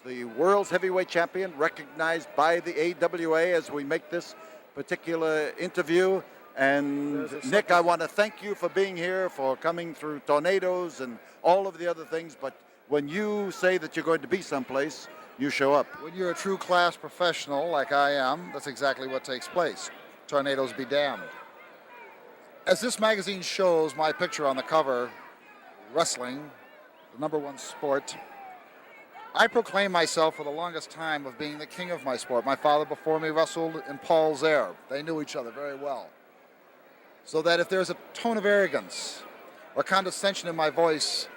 the world's heavyweight champion, recognized by the AWA as we make this particular interview. And Nick, I want to thank you for being here, for coming through tornadoes and all of the other things. But when you say that you're going to be someplace, you show up. When you're a true class professional like I am, that's exactly what takes place. Tornadoes be damned. As this magazine shows my picture on the cover, wrestling, the #1 sport, I proclaim myself for the longest time of being the king of my sport. My father before me wrestled in Paul's Air. They knew each other very well. So that if there's a tone of arrogance or condescension in my voice,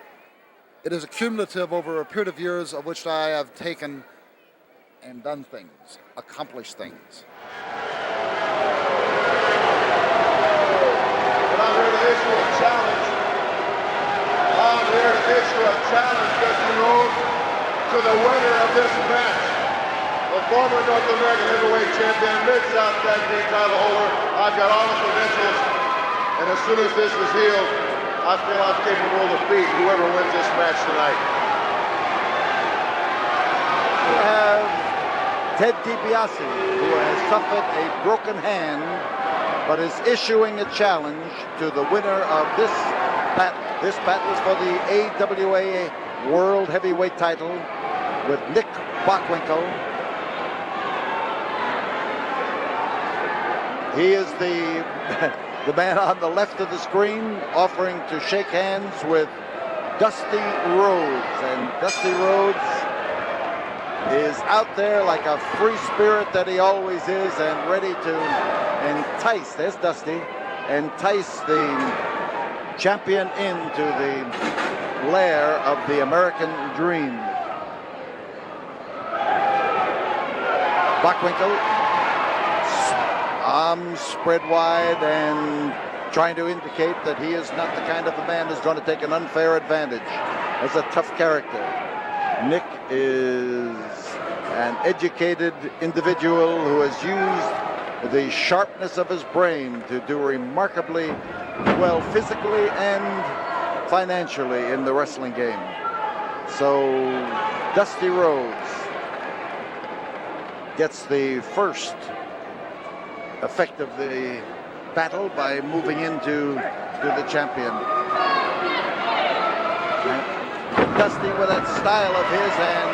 it is accumulative over a period of years of which I have taken and done things, accomplished things. But I'm here to issue a challenge. I'm here to issue a challenge, Mr. Rhodes, to the winner of this match. The former North American heavyweight champion, Mid-South Tag Team title holder. I've got all the credentials, and as soon as this is healed, I feel I'm capable to defeat whoever wins this match tonight. We have Ted DiBiase, who has suffered a broken hand, but is issuing a challenge to the winner of this battle. This battle is for the AWA World Heavyweight title with Nick Bockwinkel. He is the man on the left of the screen offering to shake hands with Dusty Rhodes. And Dusty Rhodes is out there like a free spirit that he always is and ready to entice, there's Dusty, entice the champion into the lair of the American dream. Bockwinkel, arms spread wide and trying to indicate that he is not the kind of a man who's going to take an unfair advantage. As a tough character. Nick is an educated individual who has used the sharpness of his brain to do remarkably well physically and financially in the wrestling game. So Dusty Rhodes gets the first effect of the battle by moving into the champion. And Dusty with that style of his, and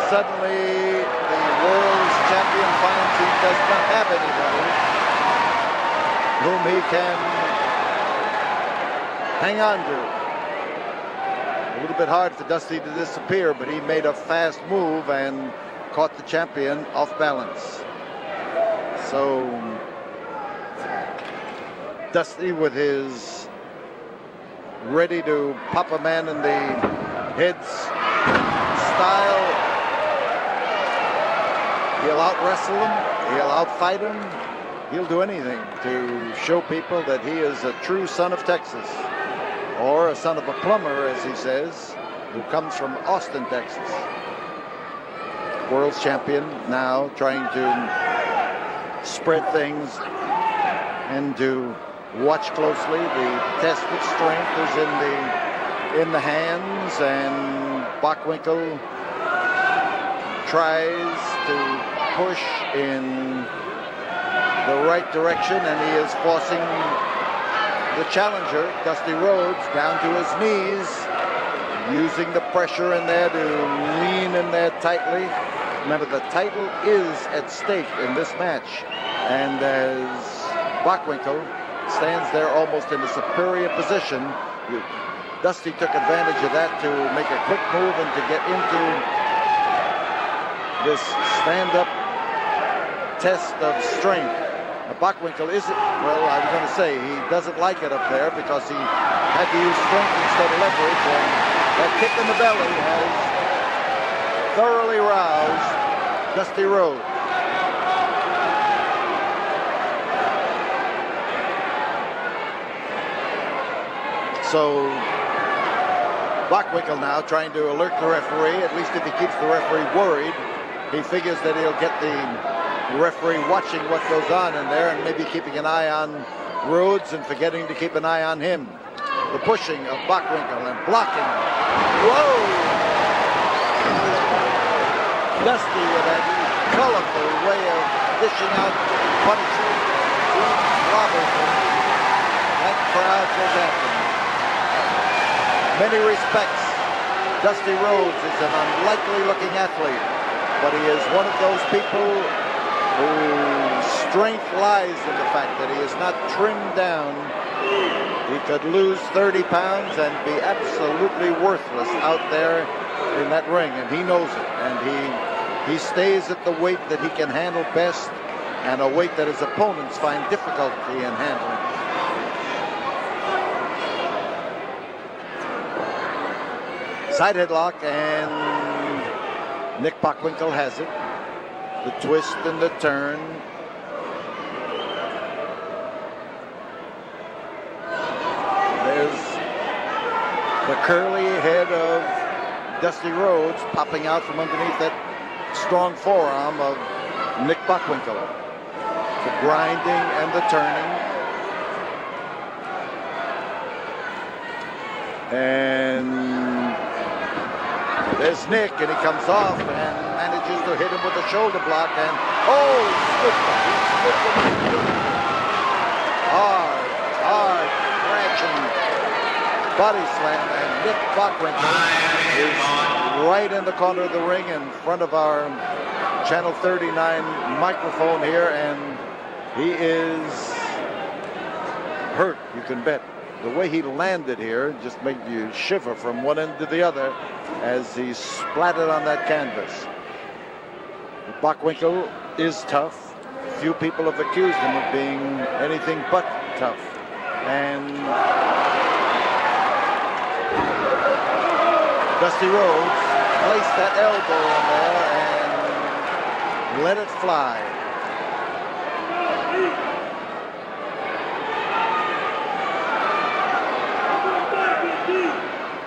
suddenly the world's champion finds he does not have anybody whom he can hang on to. A little bit hard for Dusty to disappear, but he made a fast move and caught the champion off balance. So Dusty with his ready to pop a man in the head style. He'll out wrestle him, he'll out fight him, he'll do anything to show people that he is a true son of Texas, or a son of a plumber, as he says, who comes from Austin, Texas. World's champion now trying to spread things and to watch closely. The test of strength is in the hands, and Bockwinkel tries to push in the right direction, and he is forcing the challenger, Dusty Rhodes, down to his knees, using the pressure in there to lean in there tightly. Remember, the title is at stake in this match, and as Bockwinkel stands there almost in a superior position, Dusty took advantage of that to make a quick move and to get into this stand-up test of strength. Bockwinkel isn't, well, I was going to say, he doesn't like it up there because he had to use strength instead of leverage, and that kick in the belly has thoroughly roused Dusty Rhodes. So Bockwinkel now trying to alert the referee. At least if he keeps the referee worried, he figures that he'll get the referee watching what goes on in there and maybe keeping an eye on Rhodes and forgetting to keep an eye on him. The pushing of Bockwinkel and blocking. Whoa! Dusty with that colorful way of dishing out punishment. He clobbered him. That crowd was after him. Many respects, Dusty Rhodes is an unlikely looking athlete, but he is one of those people whose strength lies in the fact that he is not trimmed down. He could lose 30 pounds and be absolutely worthless out there in that ring, and he knows it. And he stays at the weight that he can handle best, and a weight that his opponents find difficulty in handling. Side headlock, and Nick Bockwinkel has it. The twist and the turn. There's the curly head of Dusty Rhodes popping out from underneath that strong forearm of Nick Bockwinkel. The grinding and the turning. And there's Nick, and he comes off and manages to hit him with a shoulder block, and oh, he slipped him. Hard, crashing body slam, and Nick Bockwinkel is right in the corner of the ring in front of our Channel 39 microphone here, and he is hurt, you can bet. The way he landed here just made you shiver from one end to the other as he splattered on that canvas. Bockwinkel is tough. Few people have accused him of being anything but tough. And Dusty Rhodes placed that elbow in there and let it fly.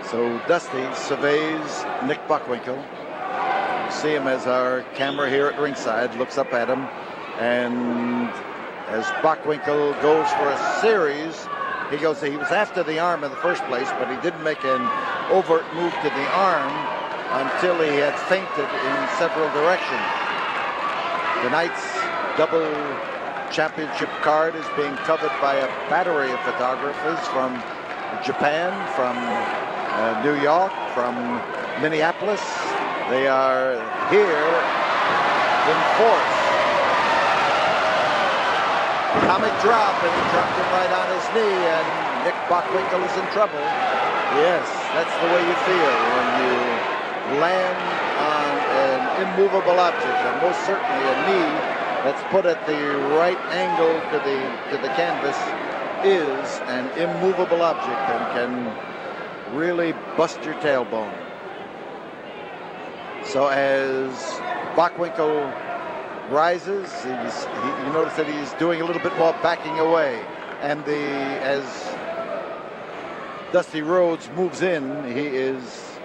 So Dusty surveys Nick Bockwinkel. You see him as our camera here at ringside looks up at him. And as Bockwinkel goes for a series, he was after the arm in the first place, but he didn't make an overt move to the arm until he had feinted in several directions. Tonight's double championship card is being covered by a battery of photographers from Japan, from New York, from Minneapolis. They are here in force. Atomic drop, and he dropped him right on his knee, and Nick Bockwinkel is in trouble. Yes, that's the way you feel when you land on an immovable object, and most certainly a knee that's put at the right angle to the canvas is an immovable object and can really bust your tailbone. So as Bockwinkel rises, you notice that he's doing a little bit more backing away, and as Dusty Rhodes moves in, he is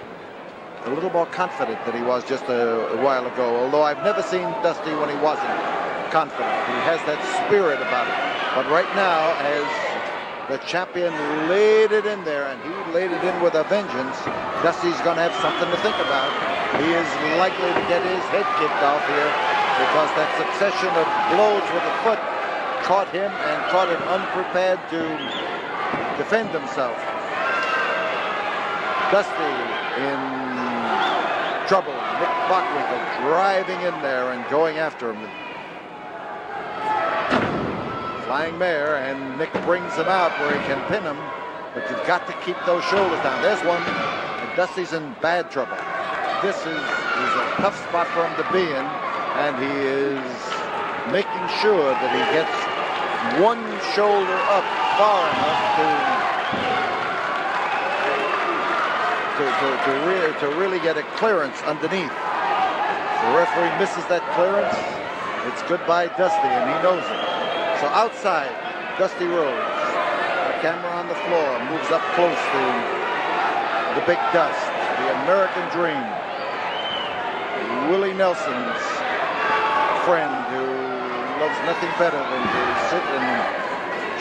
a little more confident than he was just a while ago, although I've never seen Dusty when he wasn't confident. He has that spirit about him. But right now, as the champion laid it in there, and he laid it in with a vengeance, Dusty's going to have something to think about. He is likely to get his head kicked off here because that succession of blows with the foot caught him and caught him unprepared to defend himself. Dusty in trouble. Nick Bockwinkel driving in there and going after him. Flying mare, and Nick brings him out where he can pin him, but you've got to keep those shoulders down. There's one, and Dusty's in bad trouble. This is a tough spot for him to be in, and he is making sure that he gets one shoulder up far enough to really get a clearance underneath. The referee misses that clearance. It's goodbye Dusty, and he knows it. So outside, Dusty Rhodes, the camera on the floor, moves up close to the big dust, the American dream. Willie Nelson's friend who loves nothing better than to sit and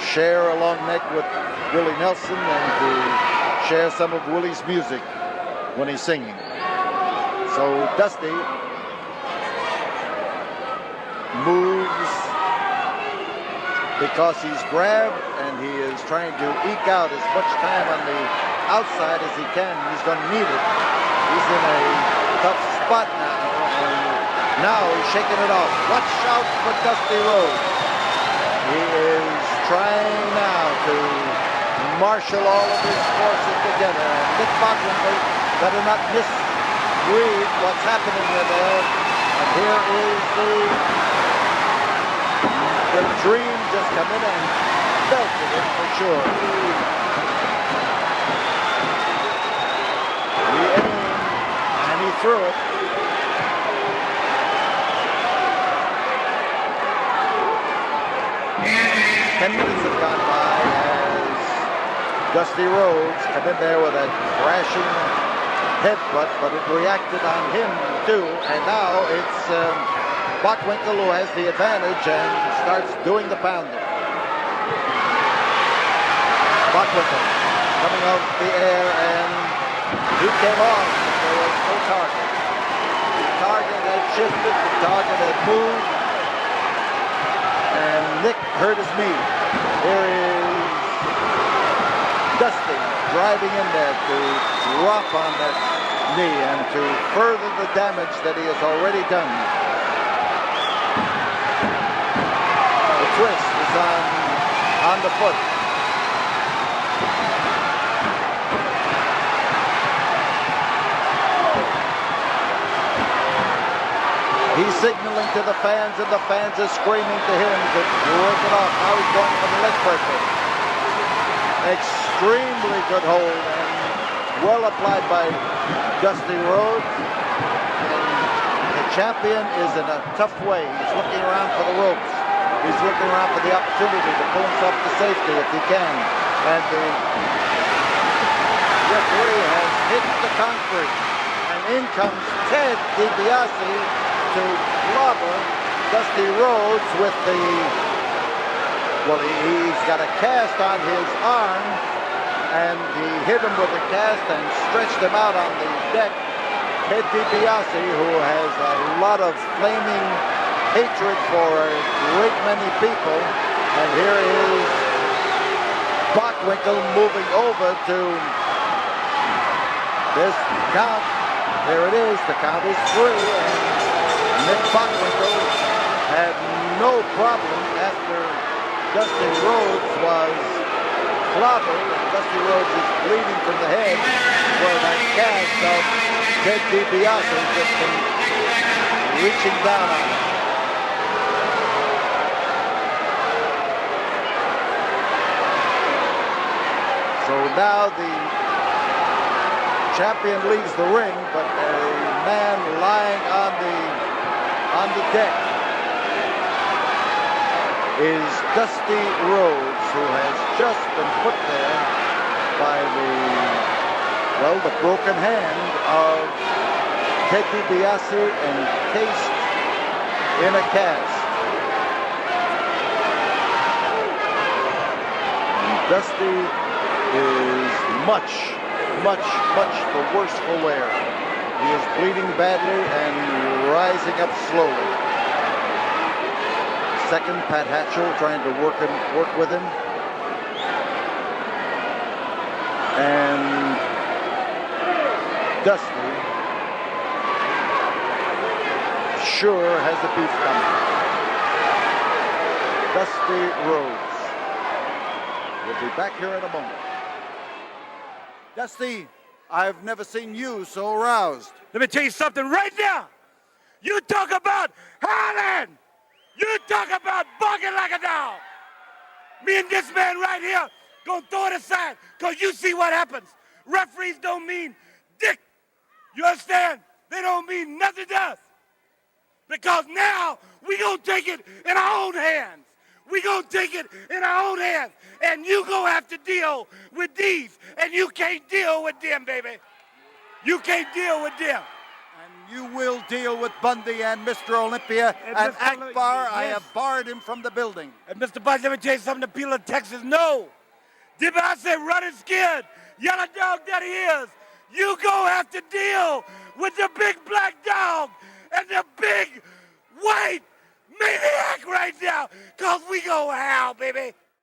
share a long neck with Willie Nelson and to share some of Willie's music when he's singing. So Dusty moves because he's grabbed and he is trying to eke out as much time on the outside as he can. He's going to need it. He's in a tough spot now. And now he's shaking it off. Watch out for Dusty Rhodes. He is trying now to marshal all of his forces together. And Nick Bockwinkel better not misread what's happening there. And here is the Dream just come in and belted it for sure. He aimed and he threw it. Ten minutes have gone by as Dusty Rhodes come in there with a crashing headbutt, but it reacted on him too. And now it's Bockwinkel who has the advantage and starts doing the pounding. Bockwinkel coming off the air and he came off, but there was no target. The target had shifted, the target had moved, and Nick hurt his knee. Here is Dusty driving in there to drop on that knee and to further the damage that he has already done. The twist is on the foot. He's signaling to the fans, and the fans are screaming to him to work it off. Now he's going for the leg breaker. Extremely good hold and well applied by Dusty Rhodes. And the champion is in a tough way. He's looking around for the ropes. He's looking around for the opportunity to pull himself to safety if he can. And the referee has hit the concrete. And in comes Ted DiBiase to clobber Dusty Rhodes with the, well, he's got a cast on his arm, and he hit him with the cast and stretched him out on the deck. Ted DiBiase, who has a lot of flaming hatred for a great many people, and here is Bockwinkel moving over to this count. There it is, the count is 3, and Nick Bockwinkel had no problem after Dusty Rhodes was clobbered, and Dusty Rhodes is bleeding from the head where that cast of Ted DiBiase just been reaching down on him. So now the champion leaves the ring, but a man lying on the deck is Dusty Rhodes, who has just been put there by the broken hand of Ted DiBiase and encased in a cast. And Dusty is much the worse for wear. He is bleeding badly and rising up slowly. Second, Pat Hatchell trying to work with him. And Dusty sure has the beef coming. Dusty Rhodes. We'll be back here in a moment. Dusty, I've never seen you so aroused. Let me tell you something right now. You talk about howling. You talk about barking like a dog. Me and this man right here gonna throw it aside because you see what happens. Referees don't mean dick. You understand? They don't mean nothing to us. Because now we gonna take it in our own hands. We gonna take it in our own hands. And you gonna have to deal with these. And you can't deal with them, baby. You can't deal with them. And you will deal with Bundy and Mr. Olympia and Akbar. Yes. I have barred him from the building. And Mr. Bundy, let me tell you something. The people of Texas know. DiBiase running scared. Yellow dog that he is. You gonna have to deal with the big black dog and the big white meaty know how, baby.